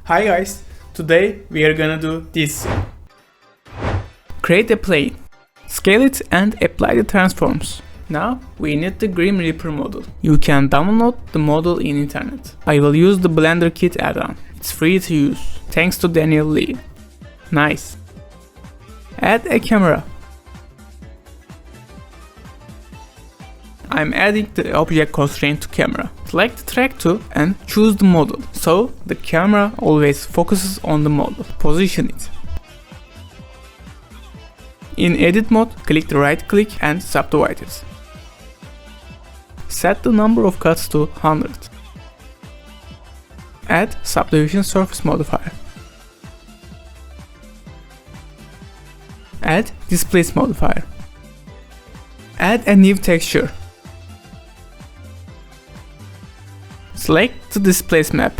Hi guys, today we are gonna do this. Create a plane, scale it and apply the transforms. Now we need the Grim Reaper model. You can download the model in internet. I will use the Blender Kit add-on. It's free to use, thanks to Daniel Lee. Nice. Add a camera. I'm adding the object constraint to camera. Select the track tool and choose the model, so the camera always focuses on the model. Position it. In edit mode, click the right click and subdivide it. Set the number of cuts to 100. Add subdivision surface modifier. Add displace modifier. Add a new texture. Select the displace map.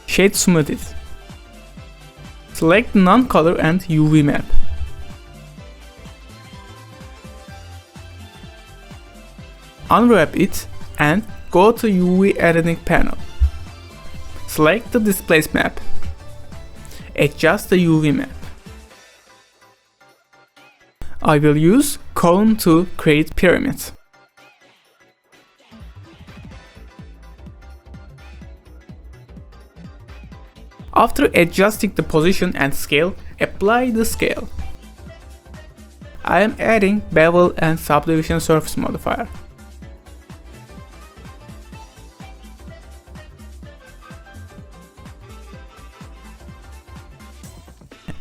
Shade smooth it. Select non-color and UV map. Unwrap it and go to UV editing panel. Select the displace map. Adjust the UV map. I will use cone to create pyramids. After adjusting the position and scale, apply the scale. I am adding bevel and subdivision surface modifier.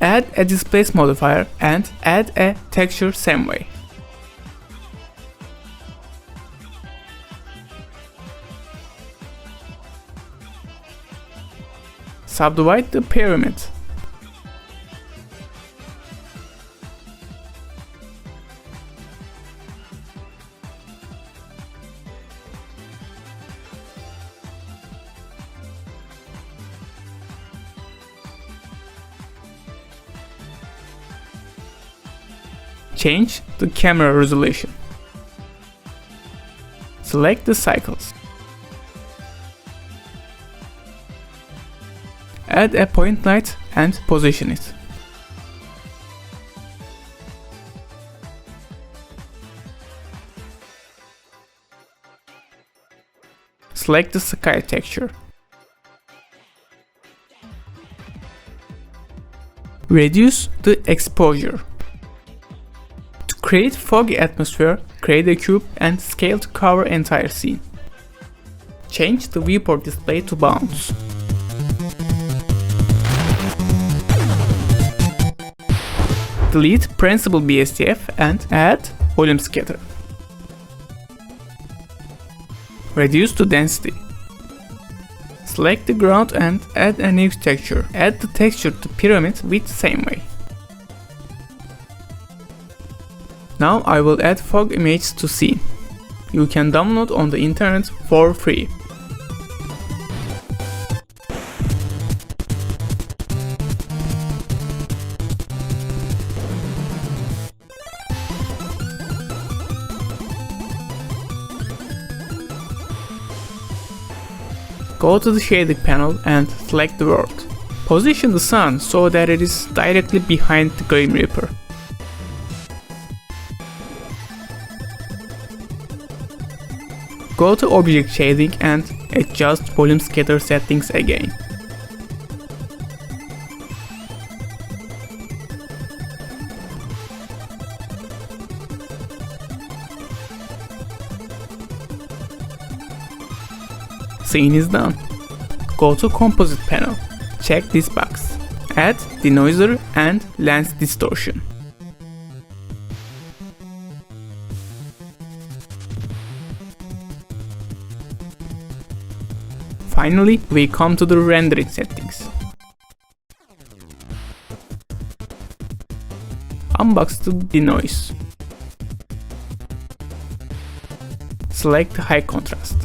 Add a displace modifier and add a texture same way. Subdivide the pyramid. Change the camera resolution. Select the cycles. Add a point light and position it. Select the sky texture. Reduce the exposure. To create foggy atmosphere, create a cube and scale to cover entire scene. Change the viewport display to bounce. Delete principal BSDF and add volume scatter. Reduce the density. Select the ground and add a new texture. Add the texture to pyramid with same way. Now I will add fog image to scene. You can download on the internet for free. Go to the shading panel and select the world. Position the sun so that it is directly behind the Grim Reaper. Go to object shading and adjust volume scatter settings again. Scene is done. Go to Composite panel. Check this box. Add denoiser and lens distortion. Finally, we come to the rendering settings. Unbox the denoise. Select high contrast.